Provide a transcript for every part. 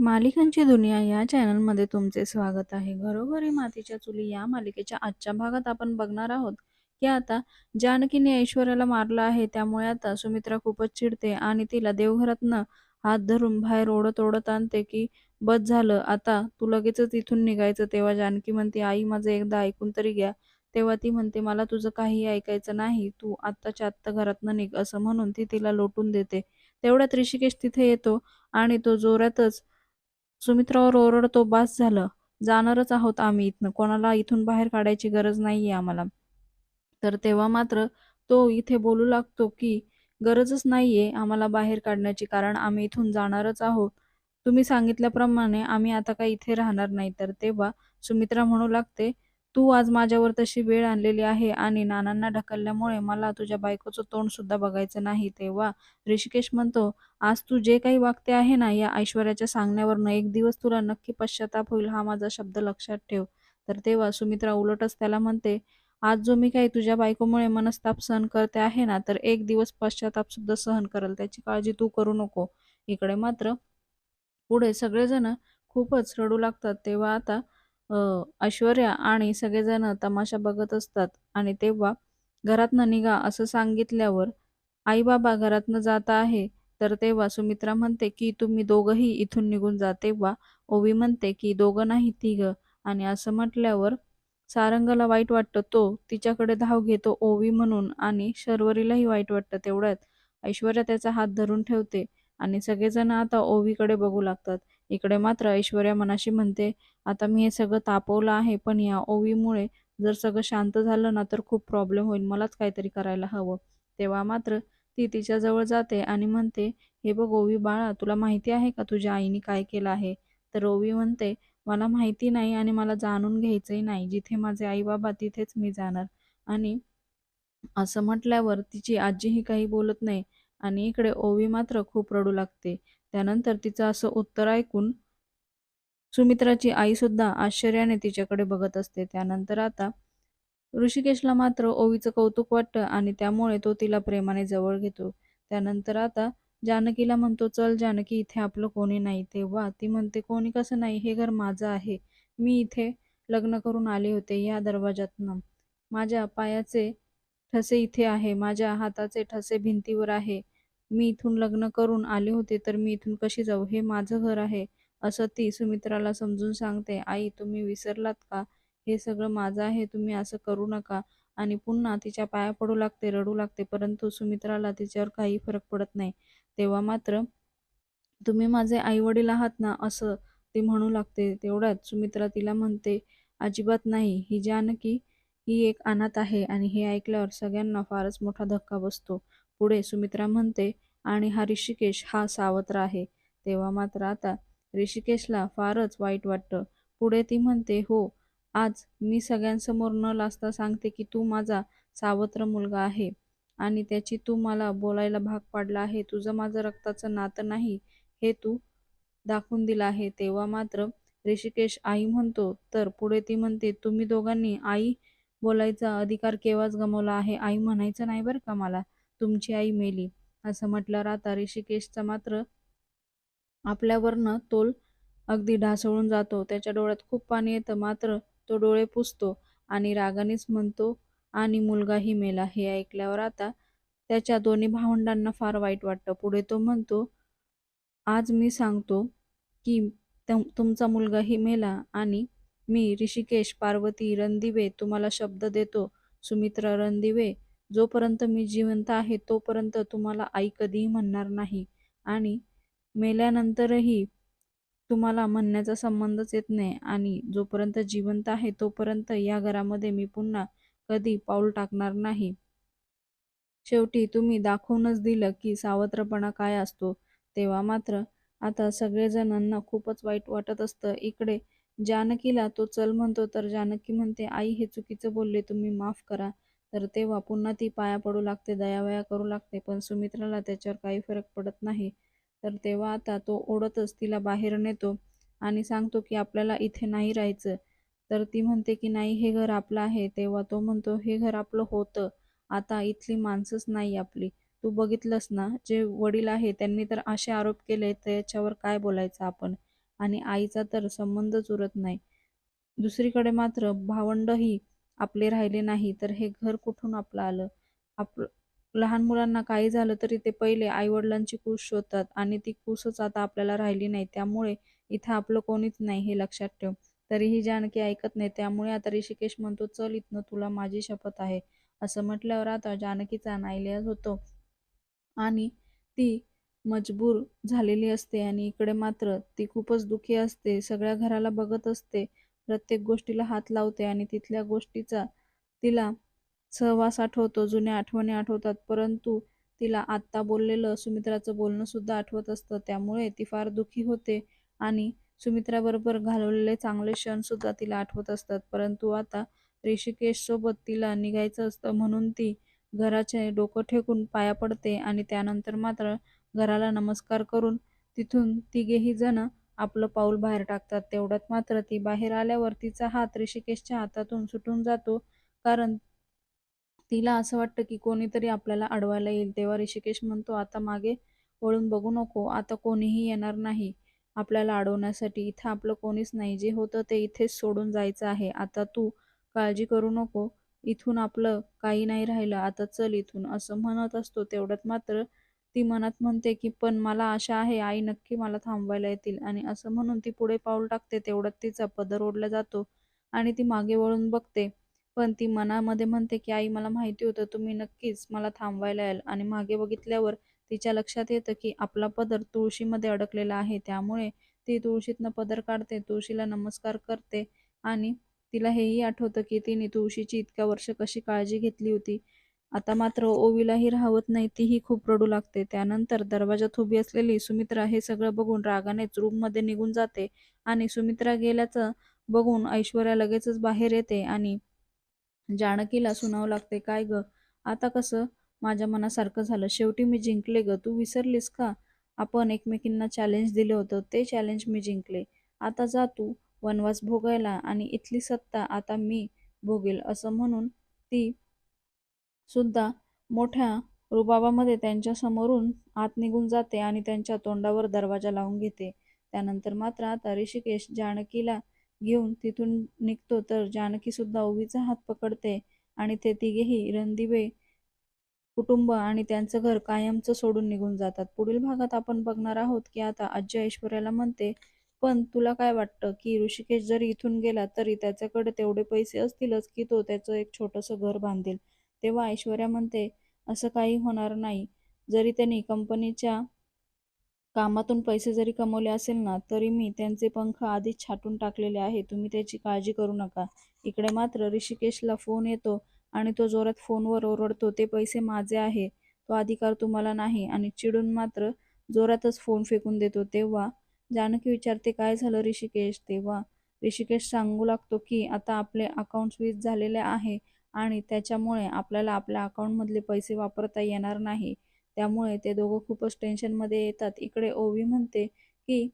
मालिकांची दुनिया या चॅनलमध्ये तुमचे स्वागत आहे. घरोघरी मातीच्या चुली या मालिकेच्या आजच्या भागात आपण बघणार आहोत की आता जानकीने ऐश्वर्याला मारलं आहे. त्यामुळे आता सुमित्रा खूपच चिडते आणि तिला देवघरातनं हात धरून बाहेर ओढत ओढत आणते की बस झालं, आता तू लगेचच इथून निघायचं. तेव्हा जानकी म्हणते, आई माझं एकदा ऐकून तरी घ्या. तेव्हा ती म्हणते, मला तुझं काहीही ऐकायचं नाही, तू आत्ताच्या आत्ता घरातनं निघ. असं म्हणून ती तिला लोटून देते. तेवढ्यात ऋषिकेश तिथे येतो आणि तो जोरातच सुमित्रावर ओरडतो, "बास झालं. जाणारच आहोत आम्ही इथनं. कोणाला इथून बाहेर काढायची गरज नाहीये आम्हाला." तर तेव्हा मात्र तो इथे बोलू लागतो, की "गरजच नाहीये आम्हाला बाहेर काढण्याची, कारण आम्ही इथून जाणारच आहोत. तुम्ही सांगितल्याप्रमाणे आम्ही आता काही इथे राहणार नाही." तर तेव्हा सुमित्रा म्हणू लागते, "तू आज माझ्यावर तशी वेळ आणलेली आहे आणि नानांना ढकलल्यामुळे मला तुझ्या बायकोचं तोंड सुद्धा बघायचं नाही." तेव्हा ऋषिकेश म्हणतो, आज तू जे काही वागते आहे ना, या ऐश्वर्याच्या सांगण्यावरनं एक दिवस तुला नक्की पश्चाताप होईल, हा माझा शब्द लक्षात ठेव. तर तेव्हा सुमित्रा उलटच त्याला म्हणते, आज जो मी काही तुझ्या बायकोमुळे मनस्ताप सहन करते आहे ना, तर एक दिवस पश्चाताप सुद्धा सहन करेल. त्याची काळजी तू करू नको. इकडे मात्र पुढे सगळेजण खूपच रडू लागतात. तेव्हा आता ऐश्वर्या आणि सगळेजण तमाशा बघत असतात आणि तेव्हा घरातनं निघा असं सांगितल्यावर आई-बाबा घरातनं जात आहे. तर तेव्हा सुमित्रा म्हणते, की तुम्ही दोघंही इथून निघून जा. तेव्हा ओवी म्हणते, की दोघं नाही तिघं. आणि असं म्हटल्यावर सारंगला वाईट वाटतं. तो तिच्याकडे धाव घेतो ओवी म्हणून आणि शर्वरीलाही वाईट वाटतं. तेवढ्यात ऐश्वर्या त्याचा हात धरून ठेवते आणि सगळेजण आता ओवीकडे बघू लागतात. इकडे मात्र ऐश्वर्या मनाशी म्हणते, आता मी हे सगळं तापवलं आहे, पण या ओवीमुळे जर सगळं शांत झालं ना, तर खूप प्रॉब्लेम होईल. मलाच काहीतरी करायला हवं. तेव्हा मात्र ती तिच्याजवळ जाते आणि म्हणते, "हे बघ ओवी बाळा, तुला माहिती आहे का तुझ्या आईने काय केलं आहे?" तर ओवी म्हणते, "मला माहिती नाही आणि मला जाणून घ्यायचंही नाही. जिथे माझे आई-बाबा तिथेच मी जाणार." आणि असं म्हटल्यावर तिची आजीही काही बोलत नाही आणि इकडे ओवी मात्र खूप रडू लागते. त्यानंतर तिचं असं उत्तर ऐकून सुमित्राची आईसुद्धा आश्चर्याने तिच्याकडे बघत असते. त्यानंतर आता ऋषिकेशला मात्र ओवीचं कौतुक वाटतं आणि त्यामुळे तो तिला प्रेमाने जवळ घेतो. त्यानंतर आता जानकीला म्हणतो, "चल जानकी, इथे आपलं कोणी नाही." तेव्हा ती म्हणते, "कोणी कसं नाही? हे घर माझं आहे. मी इथे लग्न करून आले होते या दरवाजातनं. माझ्या पायाचे ठसे इथे आहे. माझ्या हाताचे ठसे भिंतीवर आहे. मी इथून लग्न करून आले होते, तर मी इथून कशी जाऊ? हे माझं घर आहे." असं ती सुमित्राला समजून सांगते. "आई, तुम्ही विसरलात का? हे सगळं माझं आहे. तुम्ही असं करू नका." आणि पुन्हा तिच्या पाया पडू लागते, रडू लागते. परंतु सुमित्राला तिच्यावर काही फरक पडत नाही. तेव्हा मात्र तुम्ही माझे आई-वडील आहात ना, असं ती म्हणू लागते. तेवढ्यात सुमित्रा तिला म्हणते, अजिबात नाही. ही जानकी ही एक अनाथ आहे. आणि हे ऐकल्यावर सगळ्यांना फारच मोठा धक्का बसतो. पुढे सुमित्रा म्हणते, आणि हा ऋषिकेश हा सावत्र आहे. तेव्हा मात्र आता ऋषिकेशला फारच वाईट वाटतं. पुढे ती म्हणते, हो, आज मी सगळ्यांसमोर न लाजता सांगते, की तू माझा सावत्र मुलगा आहे आणि त्याची तू मला बोलायला भाग पाडला आहे. तुझं माझं रक्ताचं नातं नाही, हे तू दाखवून दिलं आहे. तेव्हा मात्र ऋषिकेश आई म्हणतो, तर पुढे ती म्हणते, तुम्ही दोघांनी आई बोलायचा अधिकार केव्हाच गमावला आहे. आई म्हणायचं नाही बरं का मला. तुमची आई मेली. असं म्हटल्यावर आता ऋषिकेशचा मात्र आपल्यावरनं तोल अगदी ढासळून जातो. त्याच्या डोळ्यात खूप पाणी येतं. मात्र तो डोळे पुसतो आणि रागानेच म्हणतो, आणि मुलगाही मेला. हे ऐकल्यावर आता त्याच्या दोन्ही भावंडांना फार वाईट वाटतं. पुढे तो म्हणतो, आज मी सांगतो, की तुमचा मुलगाही मेला आणि मी ऋषिकेश, पार्वती, रणदिवे तुम्हाला शब्द देतो. सुमित्रा, रणदिवे, जोपर्यंत मी जिवंत आहे तोपर्यंत तुम्हाला आई कधीही म्हणणार नाही आणि मेल्यानंतरही तुम्हाला म्हणण्याचा संबंधच येत नाही आणि जोपर्यंत जिवंत आहे तोपर्यंत या घरामध्ये मी पुन्हा कधी पाऊल टाकणार नाही. शेवटी तुम्ही दाखवूनच दिलं की सावत्रपणा काय असतो. तेव्हा मात्र आता सगळेजणांना खूपच वाईट वाटत असतं. इकडे जानकीला तो चल म्हणतो, तर जानकी म्हणते, आई हे चुकीचं बोलले, तुम्ही माफ करा. तर तेव्हा पुन्हा ती पाया पडू लागते, दयावया करू लागते. पण सुमित्राला त्याच्यावर काही फरक पडत नाही. तर तेव्हा आता तो ओढतच तिला बाहेर नेतो आणि सांगतो की आपल्याला इथे नाही राहायचं. तर ती म्हणते की नाही, हे घर आपलं आहे. तेव्हा तो म्हणतो, हे घर आपलं होतं, आता इथली माणसंच नाही आपली. तू बघितलंस ना, जे वडील आहे त्यांनी तर असे आरोप केले, त्याच्यावर काय बोलायचं आपण. आणि आईचा तर संबंधच उरत नाही. दुसरीकडे मात्र भावंडही आपले राहिले नाही, तर हे घर कुठून आपलं आलं? लहान मुलांना काही झालं तरी ते पहिले आईवडिलांची कूस शोधतात आणि ती कूसच आता आपल्याला राहिली नाही. त्यामुळे इथं आपलं कोणीच नाही हे लक्षात ठेव. तरीही जानकी ऐकत नाही. त्यामुळे आता ऋषिकेश म्हणतो, चल इथनं, तुला माझी शपथ आहे. असं म्हटल्यावर आता जानकीचा नाईलाज होतो आणि ती मजबूर झालेली असते आणि इकडे मात्र ती खूपच दुःखी असते. सगळ्या घराला बघत असते. प्रत्येक गोष्टीला हात लावते आणि तिथल्या गोष्टीचा तिला सहवास आठवतो, जुन्या आठवणी आठवतात. परंतु तिला आत्ता बोललेलं सुमित्राचं बोलणं सुद्धा आठवत असतं. त्यामुळे ती फार दुःखी होते आणि सुमित्राबरोबर घालवलेले चांगले क्षण सुद्धा तिला आठवत असतात. परंतु आता ऋषिकेश सोबत तिला निघायचं असतं म्हणून ती घराचे डोकं टेकून पाया पडते आणि त्यानंतर मात्र घराला नमस्कार करून तिथून तिघेही जण आपलं पाऊल बाहेर टाकतात. तेवढ्यात मात्र ती बाहेर आल्यावर तिचा हात ऋषिकेशच्या हातातून सुटून जातो. कारण तिला असं वाटतं की कोणीतरी आपल्याला अडवायला येईल. तेव्हा ऋषिकेश म्हणतो, आता मागे वळून बघू नको. आता कोणीही येणार नाही आपल्याला अडवण्यासाठी. इथं आपलं कोणीच नाही. जे होतं ते इथेच सोडून जायचं आहे. आता तू काळजी करू नको. इथून आपलं काही नाही राहिलं. आता चल इथून, असं म्हणत असतो. तेवढ्यात मात्र ती मनात म्हणते की पण मला आशा आहे, आई नक्की मला थांबवायला येतील. आणि असं म्हणून ती पुढे पाऊल टाकते. तेवढ्यात तिचा पदर ओढला जातो आणि ती मागे वळून बघते. पण ती मनामध्ये म्हणते की आई, मला माहिती होतं तुम्ही नक्कीच मला थांबवायला याल. आणि मागे बघितल्यावर तिच्या लक्षात येतं की आपला पदर तुळशीमध्ये अडकलेला आहे. त्यामुळे ती तुळशीतनं पदर काढते, तुळशीला नमस्कार करते आणि तिला हेही आठवतं की तिने तुळशीची इतक्या वर्ष कशी काळजी घेतली होती. आता मात्र ओवीलाही राहवत नाही, तीही खूप रडू लागते. त्यानंतर दरवाजात उभी असलेली सुमित्रा हे सगळं बघून रागानेच रूममध्ये निघून जाते आणि सुमित्रा गेल्याचं बघून ऐश्वर्या लगेचच बाहेर येते आणि जानकीला सुनावं लागते, काय ग, आता कसं माझ्या मनासारखं झालं? शेवटी मी जिंकले ग. तू विसरलीस का? आपण एकमेकींना चॅलेंज दिलं होतं, ते चॅलेंज मी जिंकले. आता जा तू वनवास भोगायला आणि इथली सत्ता आता मी भोगेल. असं म्हणून ती सुद्धा मोठ्या रुबाबामध्ये त्यांच्या समोरून आत निघून जाते आणि त्यांच्या तोंडावर दरवाजा लावून घेते. त्यानंतर मात्र आता ऋषिकेश जानकीला घेऊन तिथून निघतो, तर जानकी सुद्धा ओवीचा हात पकडते आणि ते तिघेही रणदिवे कुटुंब आणि त्यांचं घर कायमचं सोडून निघून जातात. पुढील भागात आपण बघणार आहोत की आता आजी ऐश्वर्याला म्हणते, पण तुला काय वाटतं की ऋषिकेश जरी इथून गेला तरी त्याच्याकडे तेवढे पैसे असतीलच की तो त्याचं एक छोटंसं घर बांधेल? तेव्हा ऐश्वर्या म्हणते, असं काही होणार नाही. जरी त्यांनी कंपनीच्या कामातून पैसे जरी कमवले असेल ना, तरी मी त्यांचे पंख आधीच छाटून टाकलेले आहे. तुम्ही त्याची काळजी करू नका. इकडे मात्र ऋषिकेशला फोन येतो आणि तो जोरात फोनवर ओरडतो, ते पैसे माझे आहे. तो अधिकार तुम्हाला नाही. आणि चिडून मात्र जोरातच फोन फेकून देतो. तेव्हा जानकी विचारते, काय झालं ऋषिकेश? तेव्हा ऋषिकेश सांगू लागतो की आता आपले अकाउंट स्विच झालेले आहे आणि त्याच्यामुळे आपल्याला आपल्या अकाउंटमधले पैसे वापरता येणार नाही. त्यामुळे ते दोघं खूपच टेन्शनमध्ये येतात. इकडे ओवी म्हणते की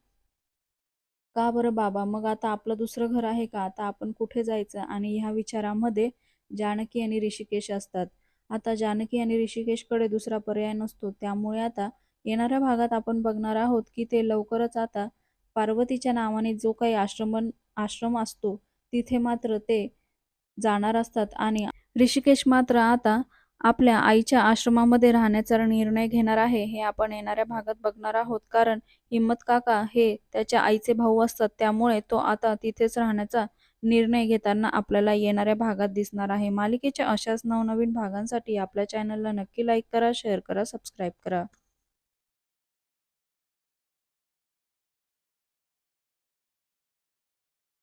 का बरं बाबा, मग आता आपलं दुसरं घर आहे का? आता आपण कुठे जायचं? आणि ह्या विचारामध्ये जानकी आणि ऋषिकेश असतात. आता जानकी आणि ऋषिकेशकडे दुसरा पर्याय नसतो. त्यामुळे आता येणाऱ्या भागात आपण बघणार आहोत की ते लवकरच आता पार्वतीच्या नावाने जो काही आश्रम असतो तिथे मात्र ते जाणार असतात आणि ऋषिकेश मात्र आता आपल्या आईच्या आश्रमामध्ये राहण्याचा निर्णय घेणार आहे. हे आपण येणाऱ्या भागात बघणार आहोत. कारण हिम्मत काका हे त्याच्या आईचे भाऊ असतात. त्यामुळे तो आता तिथेच राहण्याचा निर्णय घेताना आपल्याला येणाऱ्या भागात दिसणार आहे. मालिकेच्या अशाच नवनवीन भागांसाठी आपल्या चॅनलला नक्की लाईक करा, शेअर करा, सबस्क्राईब करा.